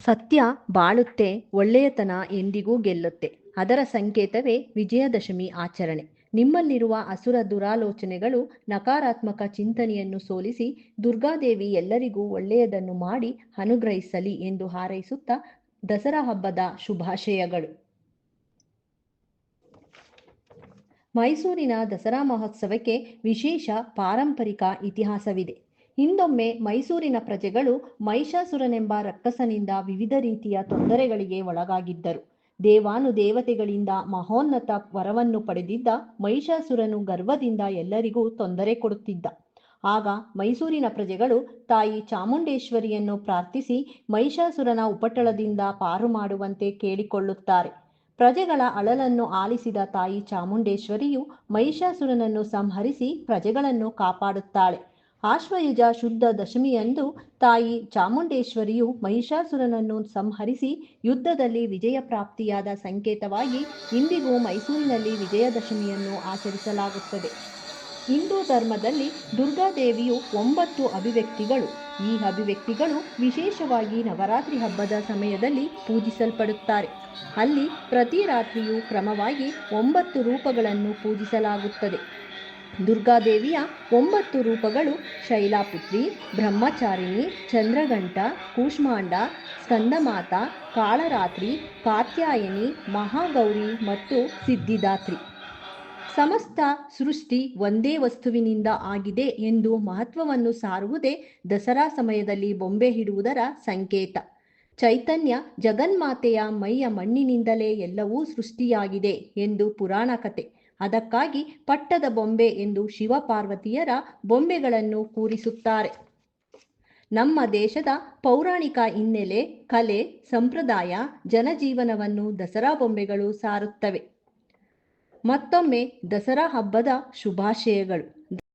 ಸತ್ಯ ಬಾಳುತ್ತೆ, ಒಳ್ಳೆಯತನ ಎಂದಿಗೂ ಗೆಲ್ಲುತ್ತೆ. ಅದರ ಸಂಕೇತವೇ ವಿಜಯದಶಮಿ ಆಚರಣೆ. ನಿಮ್ಮಲ್ಲಿರುವ ಅಸುರ ದುರಾಲೋಚನೆಗಳು, ನಕಾರಾತ್ಮಕ ಚಿಂತನೆಯನ್ನು ಸೋಲಿಸಿ ದುರ್ಗಾದೇವಿ ಎಲ್ಲರಿಗೂ ಒಳ್ಳೆಯದನ್ನು ಮಾಡಿ ಅನುಗ್ರಹಿಸಲಿ ಎಂದು ಹಾರೈಸುತ್ತಾ ದಸರಾ ಹಬ್ಬದ ಶುಭಾಶಯಗಳು. ಮೈಸೂರಿನ ದಸರಾ ಮಹೋತ್ಸವಕ್ಕೆ ವಿಶೇಷ ಪಾರಂಪರಿಕ ಇತಿಹಾಸವಿದೆ. ಹಿಂದೊಮ್ಮೆ ಮೈಸೂರಿನ ಪ್ರಜೆಗಳು ಮಹಿಷಾಸುರನೆಂಬ ರಕ್ಕಸನಿಂದ ವಿವಿಧ ರೀತಿಯ ತೊಂದರೆಗಳಿಗೆ ಒಳಗಾಗಿದ್ದರು. ದೇವಾನುದೇವತೆಗಳಿಂದ ಮಹೋನ್ನತ ವರವನ್ನು ಪಡೆದಿದ್ದ ಮಹಿಷಾಸುರನು ಗರ್ವದಿಂದ ಎಲ್ಲರಿಗೂ ತೊಂದರೆ ಕೊಡುತ್ತಿದ್ದ. ಆಗ ಮೈಸೂರಿನ ಪ್ರಜೆಗಳು ತಾಯಿ ಚಾಮುಂಡೇಶ್ವರಿಯನ್ನು ಪ್ರಾರ್ಥಿಸಿ ಮಹಿಷಾಸುರನ ಉಪಟಳದಿಂದ ಪಾರು ಮಾಡುವಂತೆ ಕೇಳಿಕೊಳ್ಳುತ್ತಾರೆ. ಪ್ರಜೆಗಳ ಅಳಲನ್ನು ಆಲಿಸಿದ ತಾಯಿ ಚಾಮುಂಡೇಶ್ವರಿಯು ಮಹಿಷಾಸುರನನ್ನು ಸಂಹರಿಸಿ ಪ್ರಜೆಗಳನ್ನು ಕಾಪಾಡುತ್ತಾಳೆ. ಆಶ್ವಯುಜ ಶುದ್ಧ ದಶಮಿಯಂದು ತಾಯಿ ಚಾಮುಂಡೇಶ್ವರಿಯು ಮಹಿಷಾಸುರನನ್ನು ಸಂಹರಿಸಿ ಯುದ್ಧದಲ್ಲಿ ವಿಜಯ ಪ್ರಾಪ್ತಿಯಾದ ಸಂಕೇತವಾಗಿ ಇಂದಿಗೂ ಮೈಸೂರಿನಲ್ಲಿ ವಿಜಯದಶಮಿಯನ್ನು ಆಚರಿಸಲಾಗುತ್ತದೆ. ಹಿಂದೂ ಧರ್ಮದಲ್ಲಿ ದುರ್ಗಾದೇವಿಯು 9 ಅಭಿವ್ಯಕ್ತಿಗಳು. ಈ ಅಭಿವ್ಯಕ್ತಿಗಳು ವಿಶೇಷವಾಗಿ ನವರಾತ್ರಿ ಹಬ್ಬದ ಸಮಯದಲ್ಲಿ ಪೂಜಿಸಲ್ಪಡುತ್ತಾರೆ. ಅಲ್ಲಿ ಪ್ರತಿ ರಾತ್ರಿಯೂ ಕ್ರಮವಾಗಿ 9 ರೂಪಗಳನ್ನು ಪೂಜಿಸಲಾಗುತ್ತದೆ. ದುರ್ಗಾದೇವಿಯ 9 ರೂಪಗಳು ಶೈಲಾಪುತ್ರಿ, ಬ್ರಹ್ಮಚಾರಿಣಿ, ಚಂದ್ರಘಂಟ, ಕೂಷ್ಮಾಂಡ, ಸ್ಕಂದಮಾತಾ, ಕಾಳರಾತ್ರಿ, ಕಾತ್ಯಾಯನಿ, ಮಹಾಗೌರಿ ಮತ್ತು ಸಿದ್ಧಿದಾತ್ರಿ. ಸಮಸ್ತ ಸೃಷ್ಟಿ ಒಂದೇ ವಸ್ತುವಿನಿಂದ ಆಗಿದೆ ಎಂದು ಮಹತ್ವವನ್ನು ಸಾರುವುದೇ ದಸರಾ ಸಮಯದಲ್ಲಿ ಬೊಂಬೆ ಇಡುವುದರ ಸಂಕೇತ. ಚೈತನ್ಯ ಜಗನ್ಮಾತೆಯ ಮೈಯ ಮಣ್ಣಿನಿಂದಲೇ ಎಲ್ಲವೂ ಸೃಷ್ಟಿಯಾಗಿದೆ ಎಂದು ಪುರಾಣ ಕಥೆ. ಅದಕ್ಕಾಗಿ ಪಟ್ಟದ ಬೊಂಬೆ ಎಂದು ಶಿವಪಾರ್ವತಿಯರ ಬೊಂಬೆಗಳನ್ನು ಕೂರಿಸುತ್ತಾರೆ. ನಮ್ಮ ದೇಶದ ಪೌರಾಣಿಕ ಹಿನ್ನೆಲೆ, ಕಲೆ, ಸಂಪ್ರದಾಯ, ಜನಜೀವನವನ್ನು ದಸರಾ ಬೊಂಬೆಗಳು ಸಾರುತ್ತವೆ. ಮತ್ತೊಮ್ಮೆ ದಸರಾ ಹಬ್ಬದ ಶುಭಾಶಯಗಳು.